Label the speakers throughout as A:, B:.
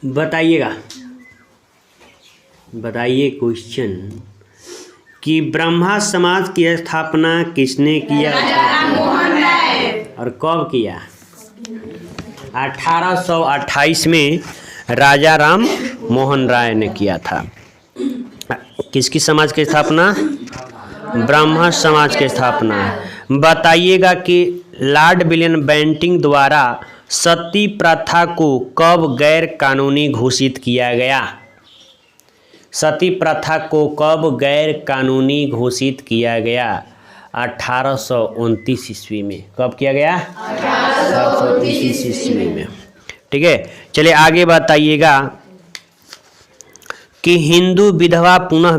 A: बताइएगा, बताइए क्वेश्चन कि ब्रह्मा समाज की स्थापना किसने किया और कब किया? 1828 में राजा राम मोहन राय ने किया था। किसकी समाज की स्थापना? ब्रह्मा समाज की स्थापना। बताइएगा कि लॉर्ड विलियम बेंटिंक द्वारा सती प्रथा को कब गैर कानूनी घोषित किया गया? सती प्रथा को कब गैर कानूनी घोषित किया गया? 1829 ईस्वी में। कब किया गया? 1829 ईस्वी में। ठीक है, चलिए आगे बताइएगा कि हिंदू विधवा पुनः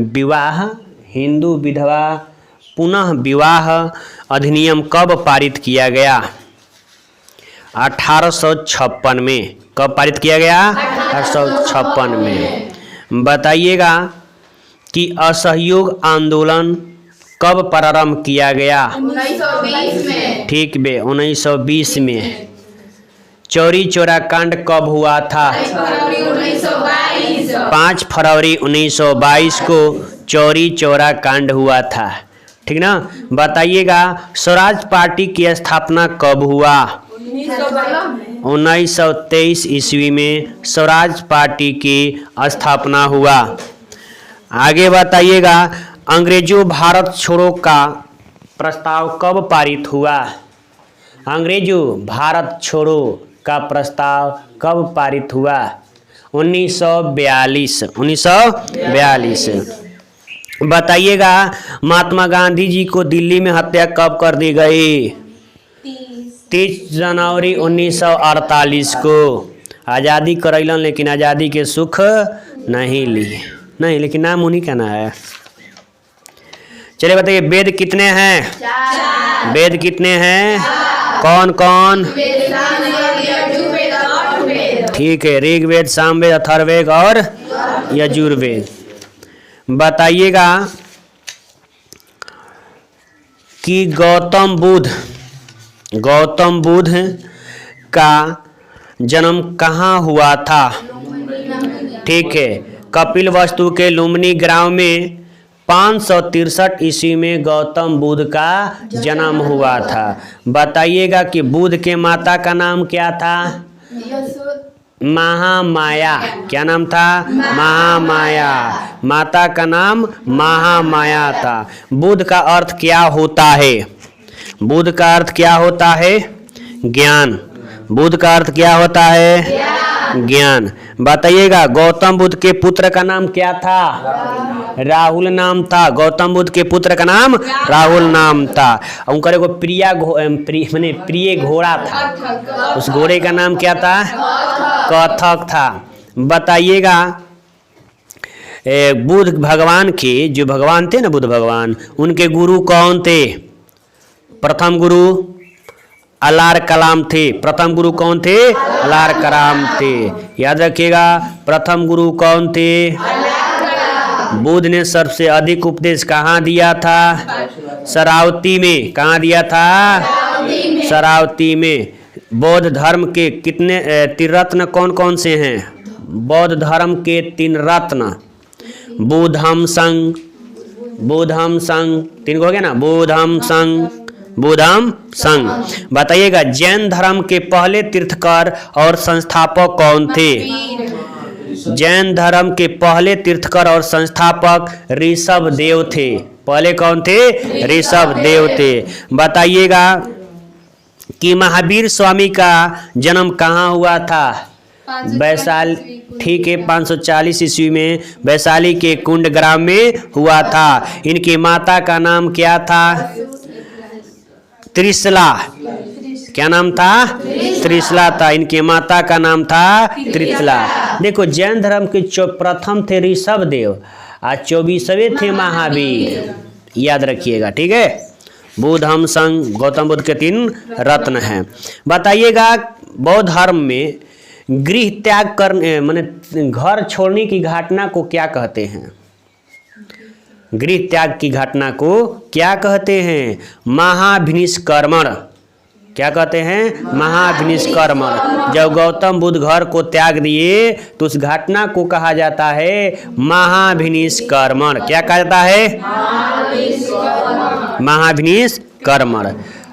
A: विवाह हिंदू विधवा पुनः विवाह अधिनियम कब पारित किया गया? 1856 में। कब पारित किया गया? 1856 में। बताइएगा कि असहयोग आंदोलन कब प्रारंभ किया गया?
B: 1920 में।
A: ठीक बे, 1920 में। चौरी चौरा कांड कब हुआ था? 5 फरवरी 1922 को चौरी चौरा कांड हुआ था। ठीक ना। बताइएगा स्वराज पार्टी की स्थापना कब हुआ? 1923 ईस्वी में स्वराज पार्टी की स्थापना हुआ। आगे बताइएगा अंग्रेजों भारत छोड़ो का प्रस्ताव कब पारित हुआ? अंग्रेजों भारत छोड़ो का प्रस्ताव कब पारित हुआ? 1942। बताइएगा महात्मा गांधी जी को दिल्ली में हत्या कब कर दी गई? 30 जनवरी 1948 को। आज़ादी करैलन लेकिन आज़ादी के सुख नहीं लिए। नहीं, लेकिन नाम उन्हीं का ना है। चलिए बताइए वेद कितने हैं?
B: 4।
A: वेद कितने हैं? कौन कौन? ठीक है, ऋग्वेद, सामवेद, अथर्ववेद और यजुर्वेद। बताइएगा कि गौतम बुद्ध का जन्म कहाँ हुआ था? ठीक है, कपिलवस्तु के लुम्बिनी ग्राम में 563 ईस्वी में गौतम बुद्ध का जन्म हुआ था। बताइएगा कि बुद्ध के माता का नाम क्या था? महामाया। क्या नाम था? महामाया। माता का नाम महामाया था। बुद्ध का अर्थ क्या होता है? बुद्ध का अर्थ क्या होता है? ज्ञान। बुद्ध का अर्थ क्या होता है? ज्ञान। बताइएगा गौतम बुद्ध के पुत्र का नाम क्या था? राहुल नाम था। गौतम बुद्ध के पुत्र का नाम राहुल नाम था। उनका एगो प्रिय घोड़ा था। उस घोड़े का नाम क्या था? कथक था। बताइएगा बुद्ध भगवान के जो भगवान थे ना, बुद्ध भगवान, उनके गुरु कौन थे? प्रथम गुरु अलार कलाम थे। प्रथम गुरु कौन थे? अलार कलाम थे। याद रखिएगा प्रथम गुरु कौन थे? बुद्ध ने सबसे अधिक उपदेश कहाँ दिया था? शरावती में। कहाँ दिया था? शरावती में। बौद्ध धर्म के कितने त्रिरत्न कौन कौन से हैं? बौद्ध धर्म के 3 रत्न बुद्धम संघ, 3 हो गया ना, बुद्धम संघ। बताइएगा जैन धर्म के पहले तीर्थकर और संस्थापक कौन थे? जैन धर्म के पहले तीर्थकर और संस्थापक ऋषभ देव थे। पहले कौन थे? ऋषभ देव थे। बताइएगा कि महावीर स्वामी का जन्म कहाँ हुआ था? वैशाली। ठीक है, 540 ईस्वी में वैशाली के कुंड ग्राम में हुआ था। इनकी माता का नाम क्या था? त्रिशला। क्या नाम था? त्रिशला था। इनके माता का नाम था त्रिशला। देखो जैन धर्म के प्रथम थे ऋषभ देव और 24वें थे महावीर। याद रखिएगा। ठीक है, बुद्धम संघ गौतम बुद्ध के 3 रत्न हैं। बताइएगा बौद्ध धर्म में गृह त्याग करने माने घर छोड़ने की घटना को क्या कहते हैं? गृह त्याग की घटना को क्या कहते हैं? महाभिनिष्क्रमण। क्या कहते हैं? महाभिनिष्कर्मण। जब गौतम बुद्ध घर को त्याग दिए तो उस घटना को कहा जाता है महाभिनिष्कर्मण। क्या कहा जाता है? महाभिनिष्कर्मण।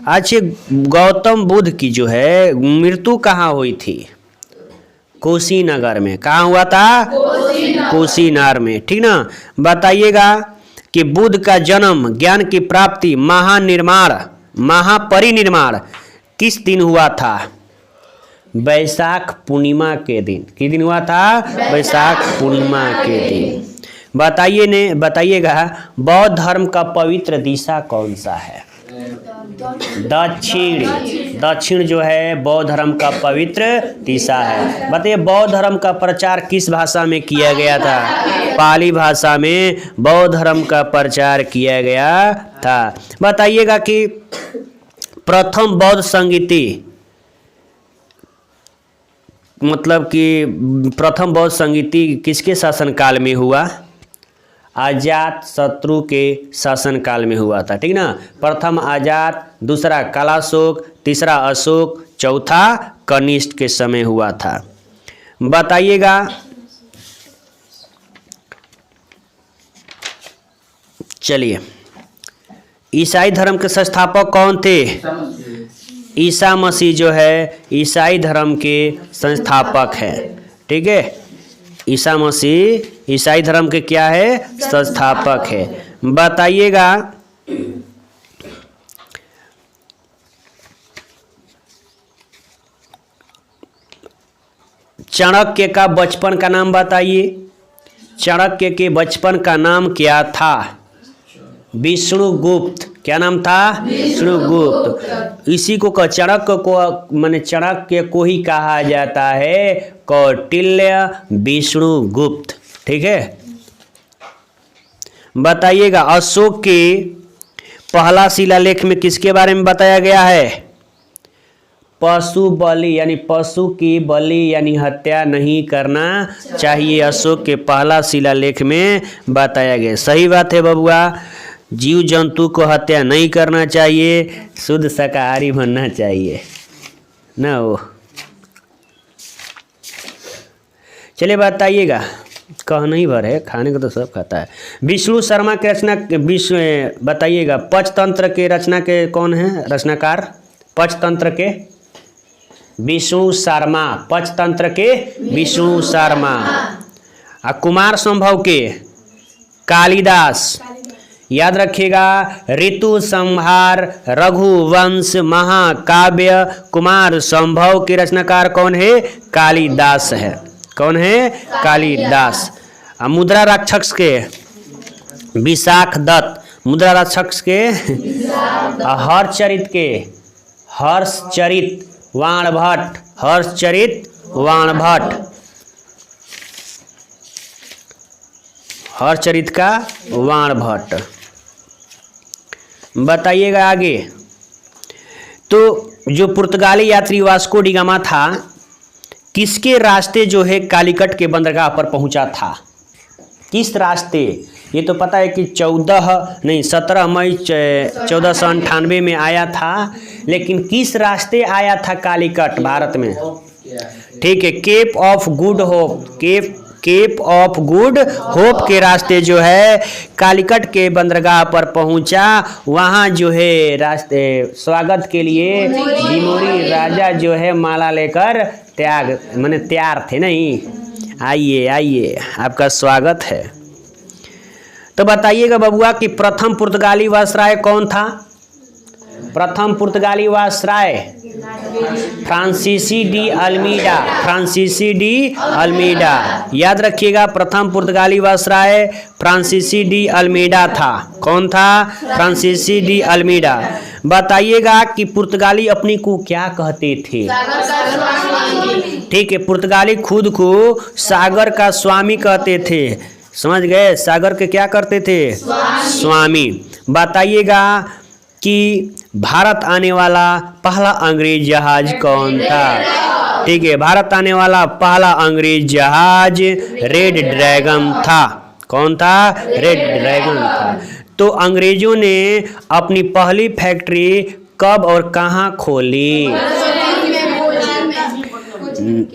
A: अच्छा, गौतम बुद्ध की जो है मृत्यु कहाँ हुई थी? कुशीनगर में। कहाँ हुआ था? कुशीनगर में, ठीक ना। बताइएगा कि बुद्ध का जन्म, ज्ञान की प्राप्ति, महानिर्माण, महापरिनिर्माण किस दिन हुआ था? वैशाख पूर्णिमा के दिन। किस दिन हुआ था? वैशाख पूर्णिमा के दिन। बताइएगा बौद्ध धर्म का पवित्र दिशा कौन सा है? दक्षिण। दक्षिण जो है बौद्ध धर्म का पवित्र दिशा है। बताइए बौद्ध धर्म का प्रचार किस भाषा में किया गया था? पाली भाषा में बौद्ध धर्म का प्रचार किया गया था। बताइएगा कि प्रथम बौद्ध संगीति, मतलब कि प्रथम बौद्ध संगीति किसके शासनकाल में हुआ? अजात शत्रु के शासनकाल में हुआ था, ठीक ना। प्रथम अजात, दूसरा कालाशोक, तीसरा अशोक, चौथा कनिष्क के समय हुआ था। बताइएगा चलिए ईसाई धर्म के संस्थापक कौन थे? ईसा मसीह जो है ईसाई धर्म के संस्थापक है, ठीक है। ईसा मसीह ईसाई धर्म के क्या है? संस्थापक है। बताइएगा चाणक्य का बचपन का नाम बताइए। चाणक्य के बचपन का नाम क्या था? विष्णुगुप्त। क्या नाम था? विष्णुगुप्त। इसी को चाणक्य को माने चाणक्य को ही कहा जाता है कौटिल्य विष्णुगुप्त, ठीक है। बताइएगा अशोक के पहला शिलालेख में किसके बारे में बताया गया है? पशु बलि, यानी पशु की बलि यानी हत्या नहीं करना चाहिए, अशोक के पहला शिलालेख में बताया गया। सही बात है बबुआ, जीव जंतु को हत्या नहीं करना चाहिए, शुद्ध शाकाहारी बनना चाहिए ना वो। चलिए बताइएगा, कहना ही भर है, खाने को तो सब खाता है। विष्णु शर्मा के रचना बताइएगा पंचतंत्र के रचना के कौन है रचनाकार? पंचतंत्र के विष्णु शर्मा। पंचतंत्र के विष्णु शर्मा। कुमार संभव के कालिदास। याद रखिएगा ऋतु संहार, रघुवंश, महाकाव्य, कुमार संभव के रचनाकार कौन है? कालिदास है। कौन है? कालिदास। मुद्रा राक्षस के विशाख दत्त। मुद्रा राक्षस के हर्षचरित के हर्षचरित वाणभट्ट। हर्षचरित वाणभट्ट। हर्षचरित का वाणभट्ट। बताइएगा आगे। तो जो पुर्तगाली यात्री वास्को डी गामा था, किसके रास्ते जो है कालीकट के बंदरगाह पर पहुंचा था? किस रास्ते? ये तो पता है कि 17 मई 1498 में आया था, लेकिन किस रास्ते आया था कालीकट भारत में? ठीक है, Cape of Good Hope. Cape of Good Hope के रास्ते जो है कालीकट के बंदरगाह पर पहुंचा। वहां जो है रास्ते स्वागत के लिए भिमोरी राजा जो है माला लेकर तैयार थे। नहीं, आइए आइए, आपका स्वागत है। तो बताइएगा बबुआ कि प्रथम पुर्तगाली वायसराय कौन था? प्रथम पुर्तगाली वायसराय फ्रांसीसी डी अल्मीडा। फ्रांसीसी डी अल्मीडा। याद रखिएगा प्रथम पुर्तगाली वायसराय फ्रांसीसी डी अल्मीडा था। कौन था? फ्रांसीसी डी अल्मीडा। बताइएगा कि पुर्तगाली अपनी को क्या कहते थे? ठीक है, पुर्तगाली खुद को सागर का स्वामी कहते थे। समझ गए? सागर के क्या करते थे? स्वामी। बताइएगा कि भारत आने वाला पहला अंग्रेज जहाज कौन था? ठीक है, भारत आने वाला पहला अंग्रेज जहाज रेड ड्रैगन था। कौन था? रेड ड्रैगन था। तो अंग्रेजों ने अपनी पहली फैक्ट्री कब और कहाँ खोली?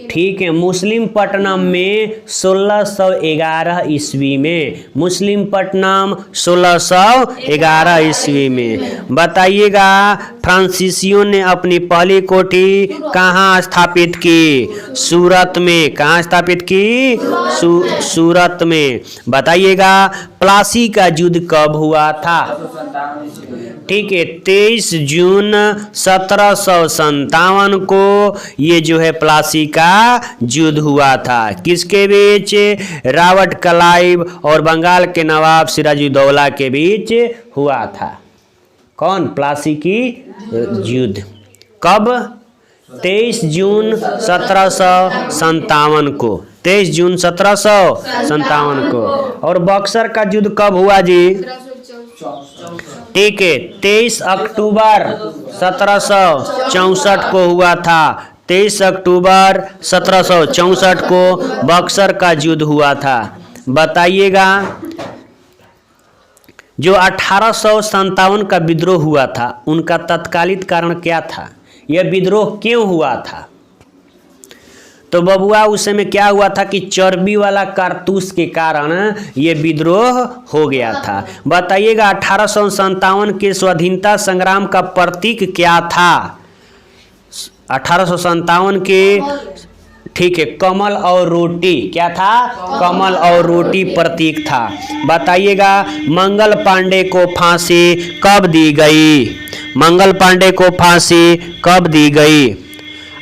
A: ठीक है, मुस्लिम पट्टनम में 1611 ईस्वी में। मुस्लिम पट्टनम 1611 ईस्वी में। बताइएगा फ्रांसीसियों ने अपनी पहली कोठी कहाँ स्थापित की? सूरत में। कहाँ स्थापित की? सूरत में। बताइएगा प्लासी का युद्ध कब हुआ था? ठीक है, 23 जून 1757 को ये जो है प्लासी का युद्ध हुआ था। किसके बीच? रॉबर्ट क्लाइव और बंगाल के नवाब सिराजुद्दौला के बीच हुआ था। कौन? प्लासी की युद्ध। कब? 23 जून 1757 को। 23 जून 1757 को। और बक्सर का युद्ध कब हुआ जी? ठीक है, 23 अक्टूबर 1764 को हुआ था। 23 अक्टूबर 1764 को बक्सर का युद्ध हुआ था। बताइएगा जो 1857 का विद्रोह हुआ था उनका तत्कालिक कारण क्या था? यह विद्रोह क्यों हुआ था? तो बबुआ उस समय क्या हुआ था कि चर्बी वाला कारतूस के कारण ये विद्रोह हो गया था। बताइएगा 1857 के स्वाधीनता संग्राम का प्रतीक क्या था? 1857 के, ठीक है, कमल और रोटी। क्या था? कमल और रोटी प्रतीक था। बताइएगा मंगल पांडे को फांसी कब दी गई? मंगल पांडे को फांसी कब दी गई?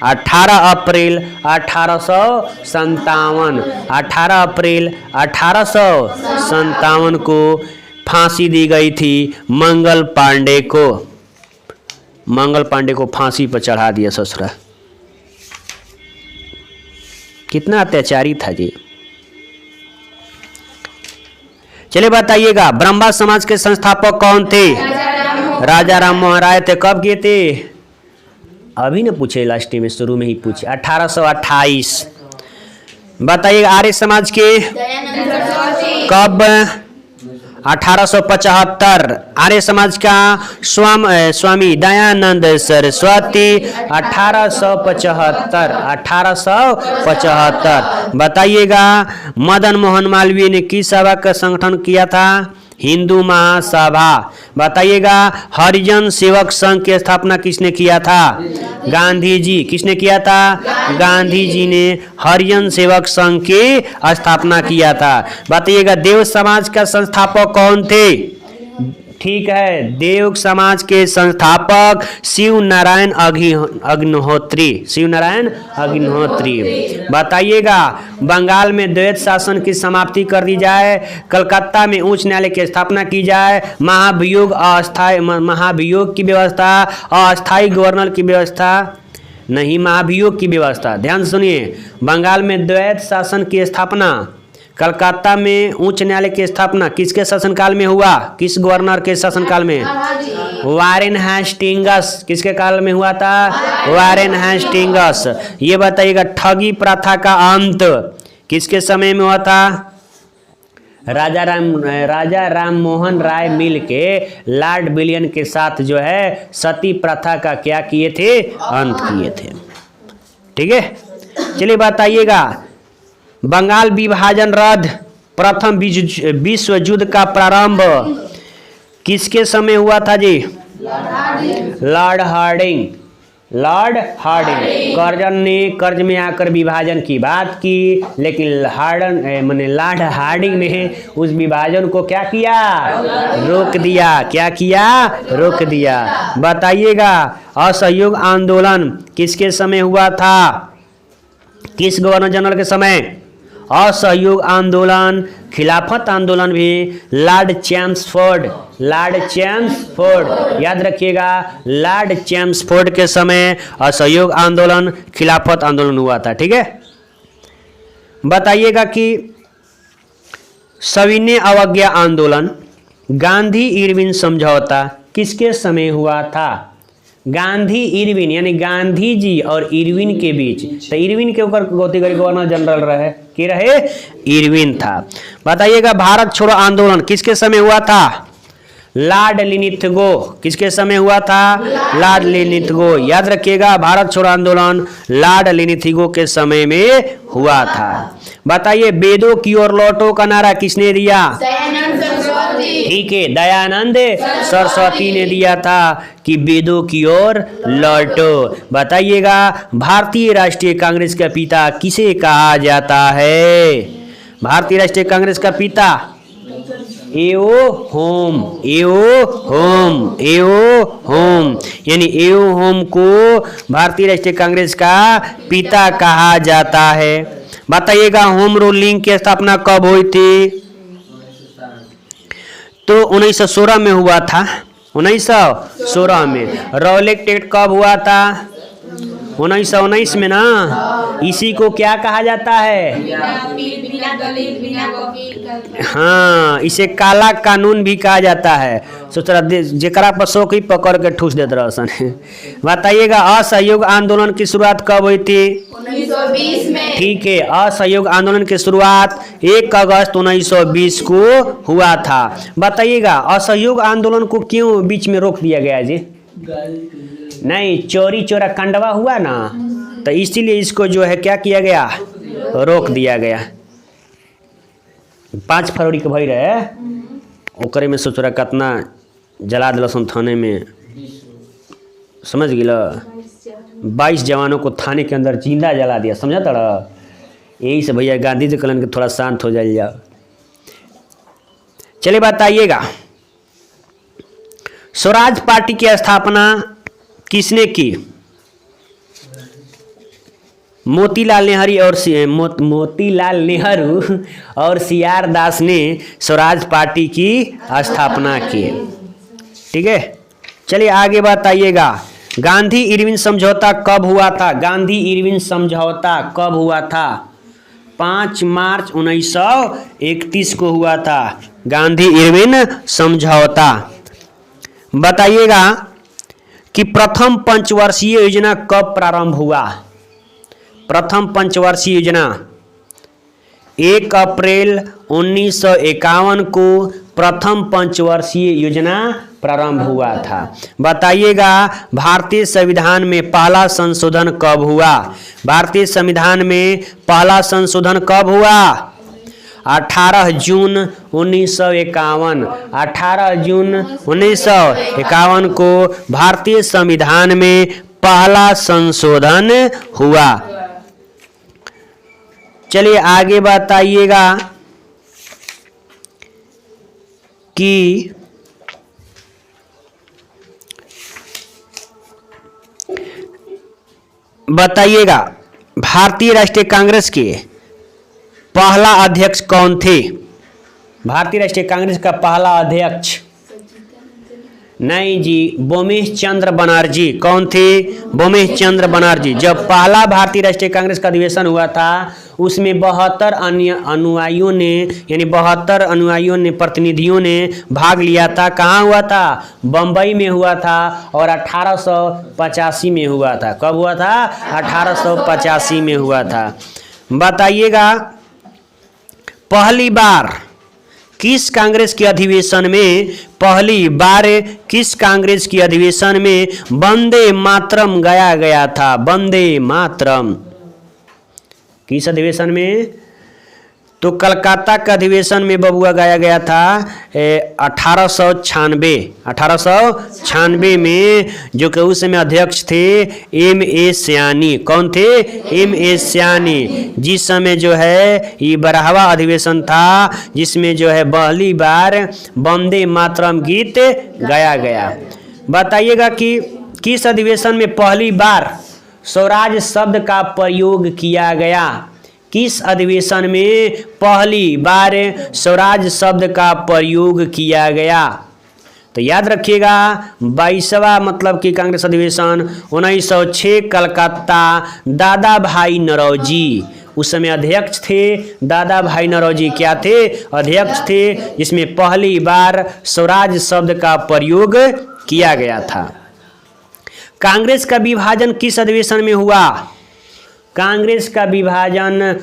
A: 18 अप्रैल 1857। 18 अप्रैल 1857 को फांसी दी गई थी मंगल पांडे को। मंगल पांडे को फांसी पर चढ़ा दिया ससुरा। कितना अत्याचारी था जी। चलिए बताइएगा ब्रह्मा समाज के संस्थापक कौन थे? राजा राम मोहन राय थे। कब किए थे? अभी न पूछे, लास्ट में शुरू में ही पूछे। 1828। बताइएगा आर्य समाज के कब? 1875। आर्य समाज का स्वामी दयानंद सरस्वती 1875। 1875। बताइएगा मदन मोहन मालवीय ने किस सभा का संगठन किया था? हिंदू महासभा। बताइएगा हरिजन सेवक संघ की स्थापना किसने किया था? गांधी जी। किसने किया था? गांधी जी ने हरिजन सेवक संघ की स्थापना किया था। बताइएगा देव समाज का संस्थापक कौन थे? ठीक है, देव समाज के संस्थापक शिव नारायण अग्निहोत्री। शिव नारायण अग्निहोत्री। बताइएगा बंगाल में द्वैत शासन की समाप्ति कर दी जाए। कलकत्ता में उच्च न्यायालय की स्थापना की जाए। महाभियोग की व्यवस्था, अस्थायी गवर्नर की व्यवस्था नहीं, महाभियोग की व्यवस्था। ध्यान सुनिए, बंगाल में द्वैत शासन की स्थापना, कलकत्ता में उच्च न्यायालय की स्थापना किसके शासनकाल में हुआ? किस गवर्नर के शासनकाल में? Warren Hastings. किसके काल में हुआ था? Warren Hastings. ये बताइएगा ठगी प्रथा का अंत किसके समय में हुआ था? राजा राम मोहन राय मिल के लॉर्ड विलियम के साथ जो है सती प्रथा का क्या किए थे? अंत किए थे। ठीक है, चलिए बताइएगा बंगाल विभाजन रद्द, प्रथम विश्व युद्ध का प्रारंभ किसके समय हुआ था जी? Lord Hardinge. Lord Hardinge. Curzon ने कर्ज में आकर विभाजन की बात की, लेकिन लॉर्ड हार्डिंग ने उस विभाजन को क्या किया? रोक दिया। क्या किया? रोक दिया। बताइएगा असहयोग आंदोलन किसके समय हुआ था? किस गवर्नर जनरल के समय? असहयोग आंदोलन, खिलाफत आंदोलन भी लॉर्ड चैम्सफोर्ड। लॉर्ड चैम्सफोर्ड, याद रखिएगा, लॉर्ड चैम्सफोर्ड के समय असहयोग आंदोलन, खिलाफत आंदोलन हुआ था। ठीक है, बताइएगा कि सविनय अवज्ञा आंदोलन, गांधी इरविन समझौता किसके समय हुआ था? गांधी इरविन, यानी गांधी जी और इरविन के बीच। तो इरविन के ऊपर गवर्नर जनरल रहे, के रहे? इरविन था। बताइएगा भारत छोड़ो आंदोलन किसके समय हुआ था? लाडलिनिथगो किसके समय हुआ था? लाडलिनिथगो। याद रखिएगा, भारत छोड़ो आंदोलन लाडलिनिथगो के समय में हुआ था। बताइए, वेदों की ओर लौटो का नारा किसने दिया?
B: दयानंद सरस्वती।
A: ठीक है, दयानंद सरस्वती ने दिया था कि वेदों की ओर लौटो। बताइएगा, भारतीय राष्ट्रीय कांग्रेस का पिता किसे कहा जाता है? भारतीय राष्ट्रीय कांग्रेस का पिता एओ होम, एओ होम, एओ होम, यानी एओ होम को भारतीय राष्ट्रीय कांग्रेस का पिता कहा जाता है। बताइएगा, होम रूलिंग की स्थापना कब हुई थी? तो 1916 में हुआ था। 1916 में। रॉलेट एक्ट कब हुआ था? 1919 में ना। इसी को क्या कहा जाता है?
B: बिना दलित बिना वकील का।
A: हाँ, इसे काला कानून भी कहा जाता है। सोच रहा जेकरा पर शौक ही पकड़ के ठूस देते रहसन। बताइएगा, असहयोग आंदोलन की शुरुआत कब हुई थी?
B: 1920 में।
A: ठीक है, असहयोग आंदोलन की शुरुआत 1 अगस्त 1920 को हुआ था। बताइएगा, असहयोग आंदोलन को क्यों बीच में रोक दिया गया जी? नहीं, चोरी चोरा कांडवा हुआ ना, तो इसीलिए इसको जो है क्या किया गया? रोक दिया गया। 5 फरवरी के भई रहे, ओकरे में सोच रहा कितना जला दिलसन थाने में, समझ गिल? 22 जवानों को थाने के अंदर जिंदा जला दिया, समझा तड़ा? यही से भैया गांधी जी कलन के थोड़ा शांत हो जाइए। चलिए बताइएगा, स्वराज पार्टी की स्थापना किसने की? मोतीलाल नेहरू और सी.आर. दास ने स्वराज पार्टी की स्थापना की। ठीक है, चलिए आगे बताइएगा, गांधी इरविन समझौता कब हुआ था? गांधी इरविन समझौता कब हुआ था? 5 मार्च 1931 को हुआ था गांधी इरविन समझौता। बताइएगा कि प्रथम पंचवर्षीय योजना कब प्रारंभ हुआ? प्रथम पंचवर्षीय योजना 1 अप्रैल 1951 को प्रथम पंचवर्षीय योजना प्रारंभ हुआ था। बताइएगा, भारतीय संविधान में पहला संशोधन कब हुआ? भारतीय संविधान में पहला संशोधन कब हुआ? 18 जून 1951। 18 जून 1951 को भारतीय संविधान में पहला संशोधन हुआ। चलिए आगे बताइएगा कि बताइएगा भारतीय राष्ट्रीय कांग्रेस के पहला अध्यक्ष कौन थे? भारतीय राष्ट्रीय कांग्रेस का पहला अध्यक्ष नहीं जी, बोमेश चंद्र बनर्जी। कौन थे? बोमेश चंद्र बनर्जी। जब पहला भारतीय राष्ट्रीय कांग्रेस का अधिवेशन हुआ था, उसमें 72 अनुयायियों ने, यानी 72 अनुयायियों ने, प्रतिनिधियों ने भाग लिया था। कहाँ हुआ था? बम्बई में हुआ था और 1885 में हुआ था। कब हुआ था? 1885 में हुआ था। बताइएगा, पहली बार किस कांग्रेस के अधिवेशन में, पहली बार किस कांग्रेस के अधिवेशन में वंदे मातरम गाया गया था? वंदे मातरम किस अधिवेशन में? तो कलकत्ता के अधिवेशन में बबुआ गाया गया था 1896 में, जो कि उस समय अध्यक्ष थे M.A. सयानी। कौन थे? M.A. सयानी। जिस समय जो है ये 12वां अधिवेशन था, जिसमें जो है पहली बार वंदे मातरम गीत गाया गया। बताइएगा कि किस अधिवेशन में पहली बार स्वराज शब्द का प्रयोग किया गया? किस अधिवेशन में पहली बार स्वराज शब्द का प्रयोग किया गया? तो याद रखिएगा, 22वां मतलब कि कांग्रेस अधिवेशन 1906 कलकत्ता, दादा भाई नौरोजी उस समय अध्यक्ष थे। दादा भाई नौरोजी क्या थे? अध्यक्ष थे, जिसमें पहली बार स्वराज शब्द का प्रयोग किया गया था। कांग्रेस का विभाजन किस अधिवेशन में हुआ? कांग्रेस का विभाजन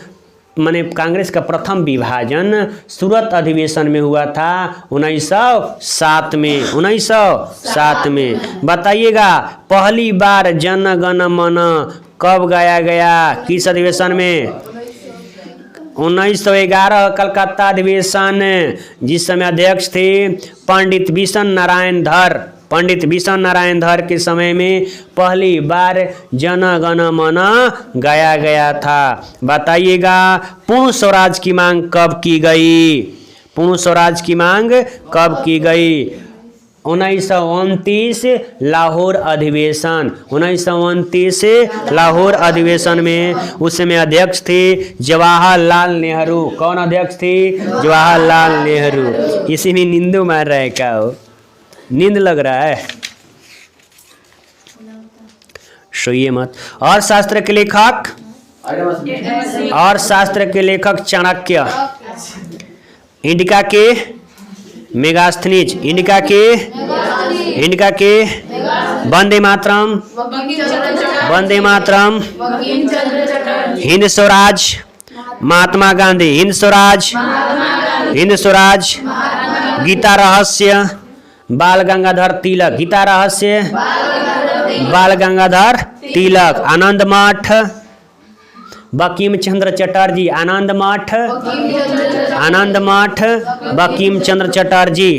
A: माने कांग्रेस का प्रथम विभाजन सूरत अधिवेशन में हुआ था 1907 में। 1907 में। बताइएगा पहली बार जन गण मन कब गाया गया, किस अधिवेशन में? 1911 कलकत्ता अधिवेशन, जिस समय अध्यक्ष थे पंडित बिशन नारायण धर। पंडित बिशन नारायण धर के समय में पहली बार जन गण मन गाया गया था। बताइएगा पूर्ण स्वराज की मांग कब की गई? पूर्ण स्वराज की मांग कब की गई? 1929 लाहौर अधिवेशन। 1929 लाहौर अधिवेशन में उस समय अध्यक्ष थे जवाहरलाल नेहरू। कौन अध्यक्ष थे? जवाहरलाल नेहरू। इसी में नींदू मार रहा है क्या हो? नींद लग रहा है? सोइए मत। और शास्त्र के लेखक? और शास्त्र के लेखक चाणक्य। इंडिका के मेगास्थनीज। इंडिका के वंदे मातरम। वंदे मातरम। हिंद स्वराज महात्मा गांधी। हिंद स्वराज। हिंद स्वराज। गीता रहस्य बाल गंगाधर तिलक। गीता रहस्य बाल गंगाधर तिलक। आनंद मठ बंकिम चंद्र चटर्जी। आनंद मठ बंकिम चंद्र चटर्जी।